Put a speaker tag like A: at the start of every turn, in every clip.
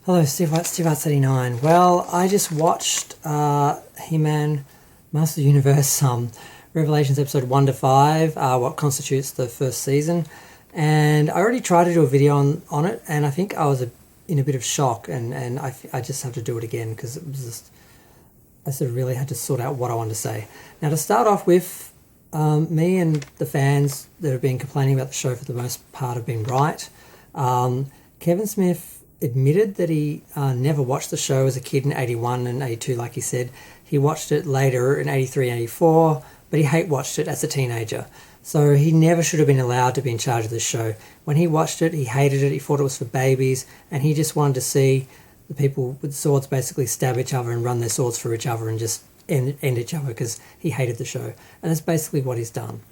A: Hello, Steve White, Steve Arts 89. Well, I just watched He-Man, Master of the Universe, Revelations episode 1 to 5, what constitutes the first season. And I already tried to do a video on it, and I think I was in a bit of shock, and I just have to do it again because it was just, I sort of really had to sort out what I wanted to say. Now, to start off with, me and the fans that have been complaining about the show for the most part have been right. Kevin Smith admitted that he never watched the show as a kid in 81 and 82, like he said. He watched it later in 83 and 84, but he hate-watched it as a teenager. So he never should have been allowed to be in charge of this show. When he watched it, he hated it, he thought it was for babies, and he just wanted to see the people with swords basically stab each other and run their swords through each other and just end each other because he hated the show. And that's basically what he's done.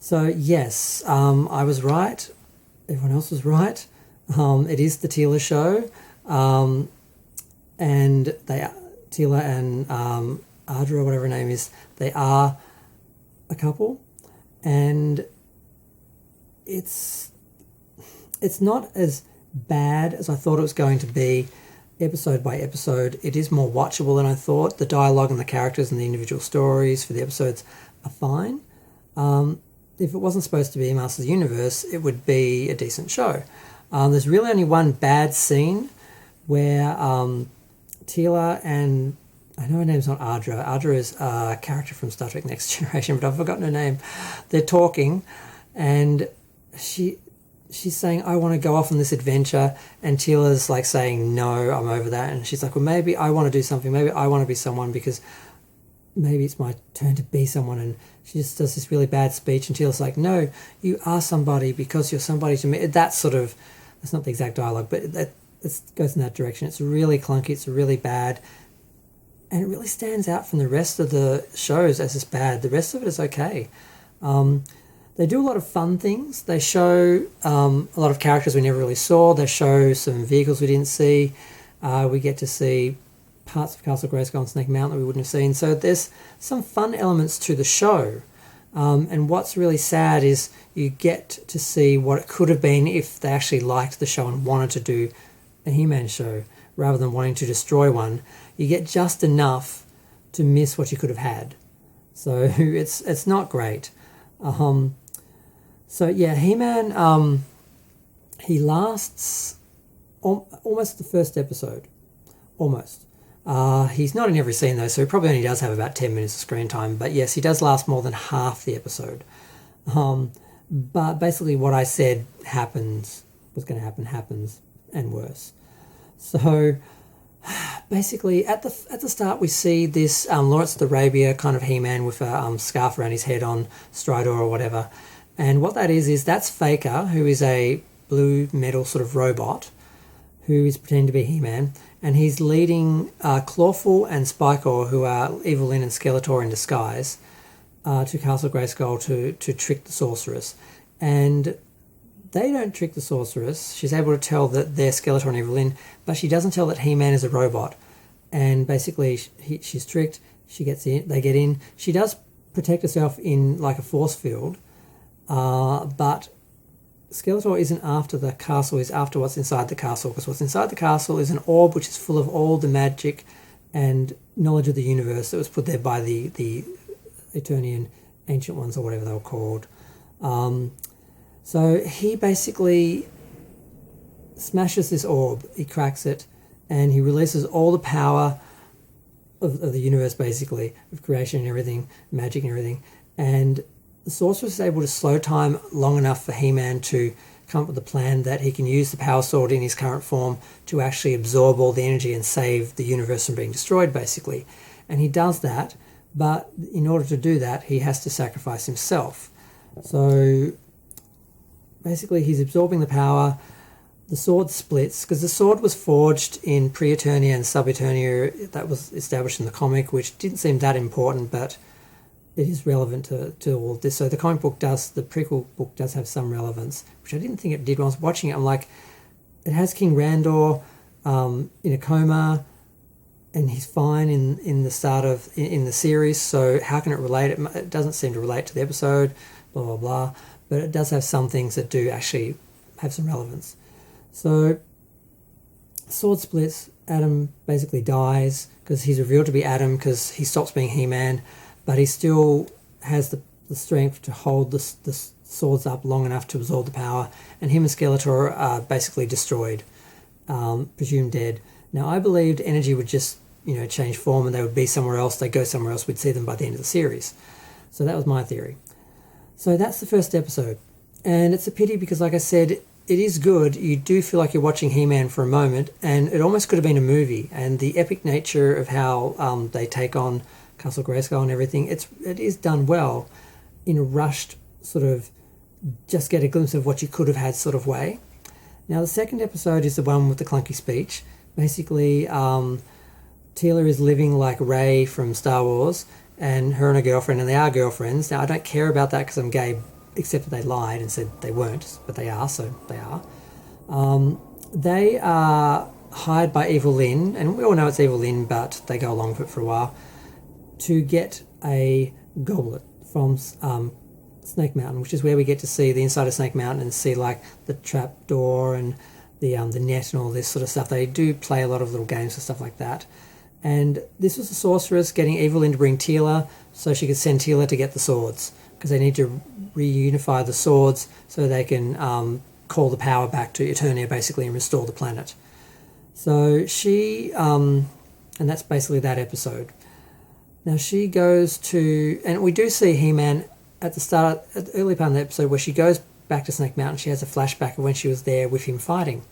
A: So yes, I was right. Everyone else was right. It is the Teela show, and Teela and Audra, or whatever her name is, they are a couple, and it's not as bad as I thought it was going to be episode by episode. It is more watchable than I thought. The dialogue and the characters and the individual stories for the episodes are fine. If it wasn't supposed to be Masters of the Universe, it would be a decent show. There's really only one bad scene where Teela and, I know her name's not Audra. Audra is a character from Star Trek Next Generation, but I've forgotten her name. They're talking, and she's saying, I want to go off on this adventure, and Teela's like saying, no, I'm over that. And she's like, well, maybe I want to do something. Maybe I want to be someone because maybe it's my turn to be someone. And she just does this really bad speech, and Teela's like, no, you are somebody because you're somebody to me. That's not the exact dialogue, but it goes in that direction. It's really clunky, it's really bad, and it really stands out from the rest of the shows as it's bad. The rest of it is okay. They do a lot of fun things. They show a lot of characters we never really saw. They show some vehicles we didn't see. We get to see parts of Castle Grayskull and Snake Mountain that we wouldn't have seen. So there's some fun elements to the show. And what's really sad is you get to see what it could have been if they actually liked the show and wanted to do a He-Man show rather than wanting to destroy one. You get just enough to miss what you could have had. So it's not great. So yeah, He-Man, he lasts almost the first episode. Almost. He's not in every scene though, so he probably only does have about 10 minutes of screen time. But yes, he does last more than half the episode. But basically what I said was going to happens, and worse. So basically at the start we see this Lawrence of Arabia kind of He-Man with a scarf around his head on Stridor or whatever. And what that is that's Faker, who is a blue metal sort of robot who is pretending to be He-Man. And he's leading Clawful and Spikor, who are Evelyn and Skeletor in disguise, to Castle Grayskull to trick the sorceress. And they don't trick the sorceress. She's able to tell that they're Skeletor and Evelyn, but she doesn't tell that He-Man is a robot. And basically, she's tricked. She gets in. They get in. She does protect herself in like a force field, but Skeletor isn't after the castle, he's after what's inside the castle, because what's inside the castle is an orb which is full of all the magic and knowledge of the universe that was put there by the Eternian Ancient Ones, or whatever they were called. So he basically smashes this orb, he cracks it, and he releases all the power of the universe, basically, of creation and everything, magic and everything, and the sorceress is able to slow time long enough for He-Man to come up with a plan that he can use the power sword in his current form to actually absorb all the energy and save the universe from being destroyed, basically. And he does that, but in order to do that, he has to sacrifice himself. So basically, he's absorbing the power. The sword splits, because the sword was forged in Pre-Eternia and Sub-Eternia. That was established in the comic, which didn't seem that important, but it is relevant to all of this. So the prequel book does have some relevance, which I didn't think it did when I was watching it. I'm like, it has King Randor in a coma, and he's fine in the start of in the series. So how can it relate? It doesn't seem to relate to the episode. Blah blah blah. But it does have some things that do actually have some relevance. So sword splits. Adam basically dies because he's revealed to be Adam because he stops being He-Man, but he still has the strength to hold the swords up long enough to absorb the power, and him and Skeletor are basically destroyed, presumed dead. Now, I believed energy would just, change form and they would be somewhere else, they'd go somewhere else, we'd see them by the end of the series. So that was my theory. So that's the first episode. And it's a pity because, like I said, it is good. You do feel like you're watching He-Man for a moment, and it almost could have been a movie. And the epic nature of how they take on Castle Grayskull and everything, it is done well in a rushed sort of just get a glimpse of what you could have had sort of way. Now, the second episode is the one with the clunky speech. Basically, Teela is living like Rey from Star Wars, and her and her girlfriend, and they are girlfriends. Now, I don't care about that because I'm gay, except that they lied and said they weren't, but they are, so they are. They are hired by Evil Lyn, and we all know it's Evil Lyn, but they go along with it for a while, to get a goblet from Snake Mountain, which is where we get to see the inside of Snake Mountain and see like the trap door and the net and all this sort of stuff. They do play a lot of little games and stuff like that. And this was the sorceress getting Evil Lyn to bring Teela so she could send Teela to get the swords, because they need to reunify the swords so they can call the power back to Eternia basically and restore the planet. So she, and that's basically that episode. Now she goes to, and we do see He-Man at the early part of the episode where she goes back to Snake Mountain. She has a flashback of when she was there with him fighting.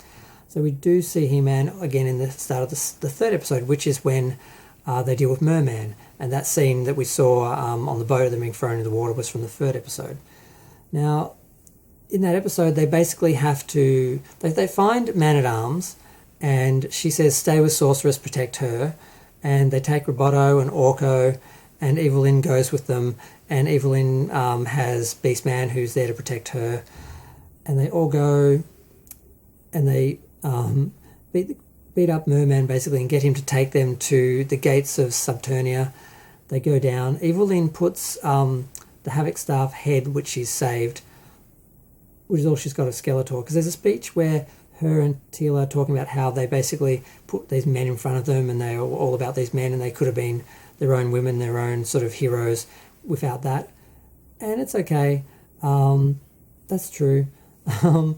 A: So we do see He-Man again in the start of the third episode, which is when they deal with Merman. And that scene that we saw on the boat of them being thrown in the water was from the third episode. Now, in that episode, they basically have to, they find Man-at-Arms, and she says, stay with Sorceress, protect her. And they take Roboto and Orko, and Evil Lyn goes with them, and Evil Lyn has Beastman who's there to protect her, and they all go and they beat up Merman basically and get him to take them to the gates of Subternia. They go down. Evil Lyn puts the Havoc Staff head, which she's saved, which is all she's got of Skeletor, because there's a speech where her and Teela are talking about how they basically put these men in front of them and they are all about these men, and they could have been their own women, their own sort of heroes without that. And it's okay. That's true. But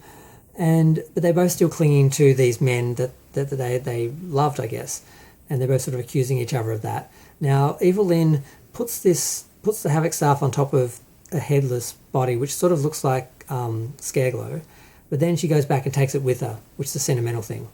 A: they're both still clinging to these men that they loved, I guess. And they're both sort of accusing each other of that. Now, Evil Lyn puts the Havoc Staff on top of a headless body, which sort of looks like Scareglow. But then she goes back and takes it with her, which is the sentimental thing.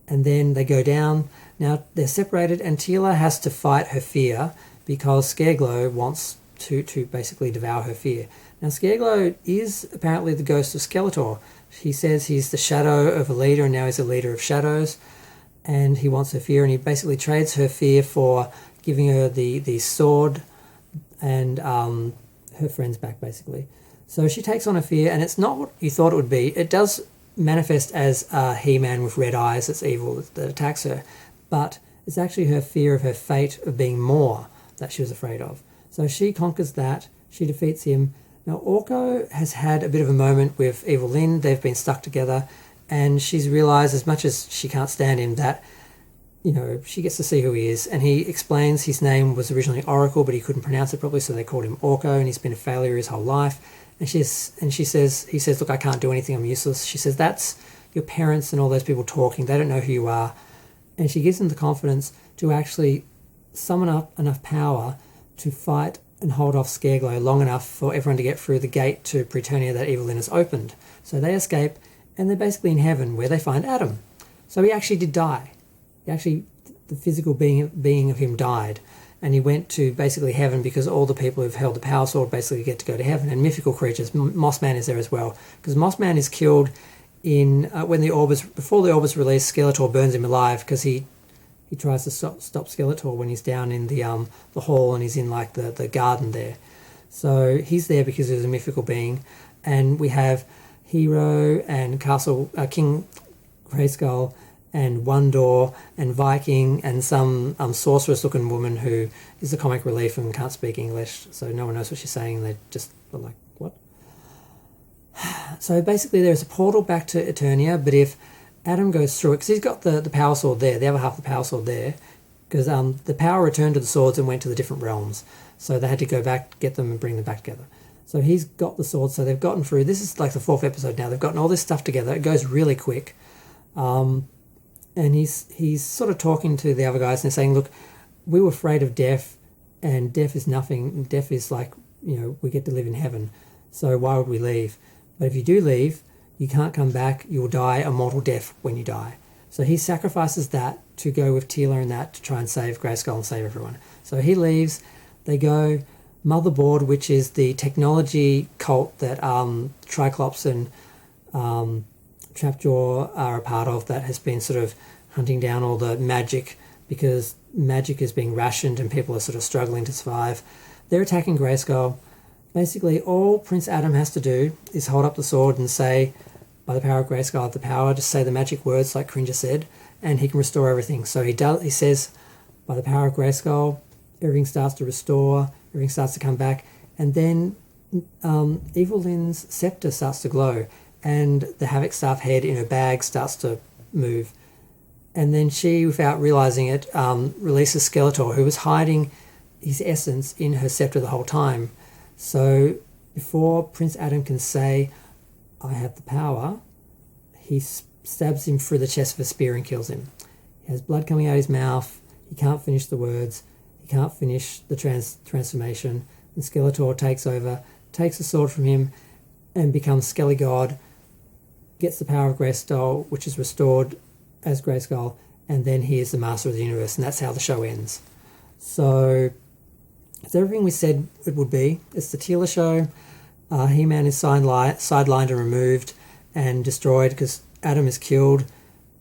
A: And then they go down. Now they're separated, and Teela has to fight her fear because Scareglow wants to basically devour her fear. Now Scareglow is apparently the ghost of Skeletor. He says he's the shadow of a leader, and now he's a leader of shadows, and he wants her fear, and he basically trades her fear for giving her the sword and her friends back, basically. So she takes on a fear, and it's not what you thought it would be. It does manifest as a He-Man with red eyes that's evil that attacks her, but it's actually her fear of her fate of being more that she was afraid of. So she conquers that. She defeats him. Now Orko has had a bit of a moment with Evil Lyn. They've been stuck together, and she's realised, as much as she can't stand him, that she gets to see who he is, and he explains his name was originally Oracle, but he couldn't pronounce it properly, so they called him Orko, and he's been a failure his whole life. And he says, look, I can't do anything, I'm useless. She says, that's your parents and all those people talking. They don't know who you are. And she gives him the confidence to actually summon up enough power to fight and hold off Scareglow long enough for everyone to get through the gate to Preternia that Evil Lyn has opened. So they escape, and they're basically in heaven, where they find Adam. So he actually did die. The physical being of him died. And he went to basically heaven because all the people who've held the power sword basically get to go to heaven. And mythical creatures, Mossman is there as well. Because Mossman is killed in before the orb is released, Skeletor burns him alive because he tries to stop Skeletor when he's down in the hall and he's in like the garden there. So he's there because he's a mythical being. And we have Hero and King Grayskull and One Door and Viking and some sorceress-looking woman who is the comic relief and can't speak English, so no one knows what she's saying, and they just are like, what? So basically there's a portal back to Eternia, but if Adam goes through it because he's got the power sword there, the other half of the power sword there, because the power returned to the swords and went to the different realms. So they had to go back, get them and bring them back together. So he's got the sword, so they've gotten through. This is like the 4th episode now. They've gotten all this stuff together. It goes really quick. And he's sort of talking to the other guys and saying, look, we were afraid of death, and death is nothing. Death is like, we get to live in heaven. So why would we leave? But if you do leave, you can't come back. You will die a mortal death when you die. So he sacrifices that to go with Teela and that to try and save Grayskull and save everyone. So he leaves. They go Motherboard, which is the technology cult that Triclops and Trapjaw are a part of, that has been sort of hunting down all the magic because magic is being rationed and people are sort of struggling to survive. They're attacking Grayskull. Basically, all Prince Adam has to do is hold up the sword and say, by the power of Grayskull, I have the power, just say the magic words like Cringer said, and he can restore everything. So he does. He says, by the power of Grayskull, everything starts to restore, everything starts to come back, and then Evil Lynn's scepter starts to glow, and the Havoc staff head in her bag starts to move. And then she, without realising it, releases Skeletor, who was hiding his essence in her scepter the whole time. So before Prince Adam can say, I have the power, he stabs him through the chest with a spear and kills him. He has blood coming out of his mouth. He can't finish the words. He can't finish the transformation. And Skeletor takes over, takes the sword from him, and becomes Skelly God, gets the power of Grayskull, which is restored as Grayskull, and then he is the master of the universe, and that's how the show ends. So it's everything we said it would be. It's the Teela show. He-Man is sidelined and removed and destroyed because Adam is killed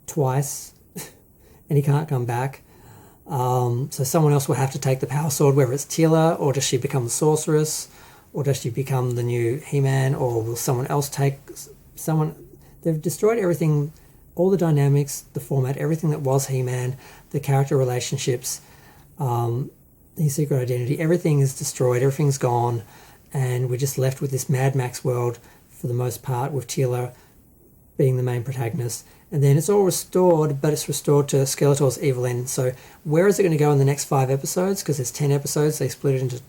A: twice and he can't come back. So someone else will have to take the power sword, whether it's Teela, or does she become the sorceress, or does she become the new He-Man, or will someone else take someone? They've destroyed everything, all the dynamics, the format, everything that was He-Man, the character relationships, his secret identity, everything is destroyed, everything's gone, and we're just left with this Mad Max world for the most part, with Teela being the main protagonist. And then it's all restored, but it's restored to Skeletor's evil end. So where is it going to go in the next 5 episodes? Because there's 10 episodes. They split it into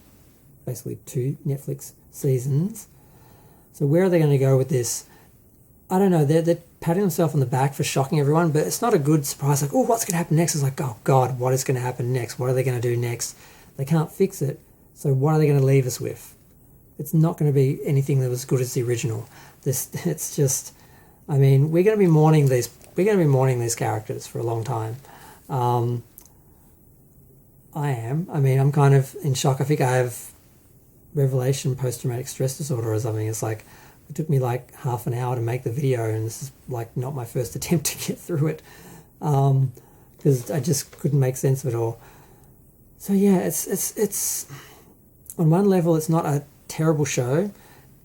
A: basically 2 Netflix seasons. So where are they going to go with this? I don't know. They're patting themselves on the back for shocking everyone, but it's not a good surprise. Like, oh, what's going to happen next? It's like, oh, God, what is going to happen next? What are they going to do next? They can't fix it. So what are they going to leave us with? It's not going to be anything that was as good as the original. It's just, I mean, we're going to be mourning these. We're going to be mourning these characters for a long time. I am. I mean, I'm kind of in shock. I think I have revelation post-traumatic stress disorder or something. It's like, it took me like half an hour to make the video, and this is like not my first attempt to get through it, because I just couldn't make sense of it all. So yeah, it's on one level, it's not a terrible show.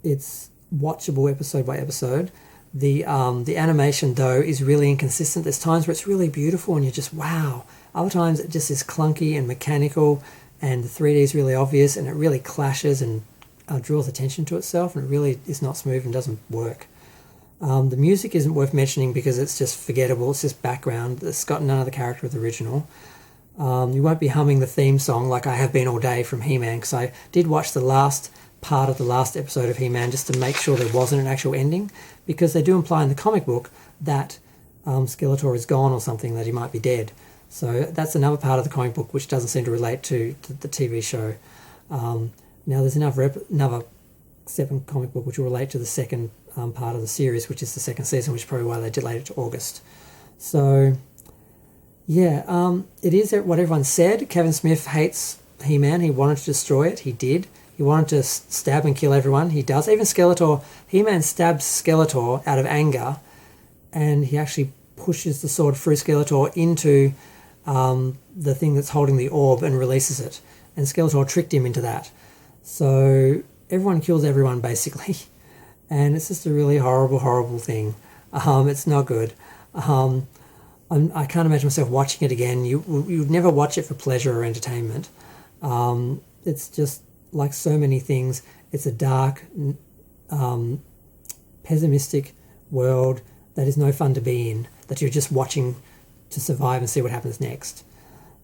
A: It's watchable episode by episode. The animation though is really inconsistent. There's times where it's really beautiful and you're just wow. Other times it just is clunky and mechanical, and the 3D is really obvious, and it really clashes and draws attention to itself, and it really is not smooth and doesn't work. The music isn't worth mentioning because it's just forgettable. It's just background. It's got none of the character of the original. You won't be humming the theme song like I have been all day from He-Man, because I did watch the last part of the last episode of He-Man just to make sure there wasn't an actual ending, because they do imply in the comic book that Skeletor is gone or something, that he might be dead. So that's another part of the comic book which doesn't seem to relate to the TV show. Now there's another 7 comic book which will relate to the second part of the series, which is the second season, which is probably why they delayed it to August. So yeah, it is what everyone said. Kevin Smith hates He-Man. He wanted to destroy it. He did. He wanted to stab and kill everyone. He does. Even Skeletor, He-Man stabs Skeletor out of anger, and he actually pushes the sword through Skeletor into the thing that's holding the orb and releases it. And Skeletor tricked him into that. So everyone kills everyone basically, and it's just a really horrible, horrible thing. It's not good. I can't imagine myself watching it again. You would never watch it for pleasure or entertainment. It's just like so many things. It's a dark, pessimistic world that is no fun to be in. that you're just watching to survive and see what happens next.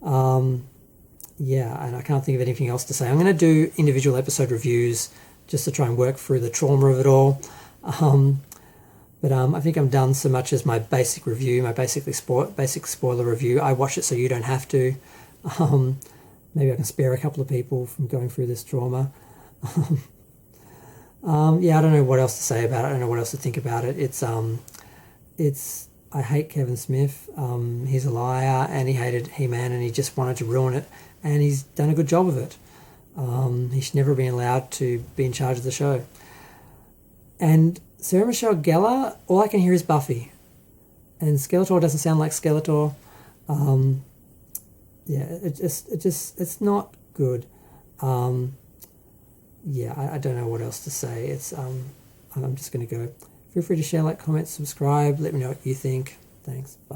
A: Yeah, and I can't think of anything else to say. I'm going to do individual episode reviews just to try and work through the trauma of it all. But I think I'm done so much as my basic review, my basic spoiler review. I watch it so you don't have to. Maybe I can spare a couple of people from going through this trauma. Yeah, I don't know what else to say about it. I don't know what else to think about it. I hate Kevin Smith. He's a liar, and he hated He-Man, and he just wanted to ruin it, and he's done a good job of it. He should never have been allowed to be in charge of the show. And Sarah Michelle Gellar, all I can hear is Buffy, and Skeletor doesn't sound like Skeletor. Yeah, it's not good. Yeah, I don't know what else to say. I'm just going to go. Feel free to share, like, comment, subscribe. Let me know what you think. Thanks. Bye.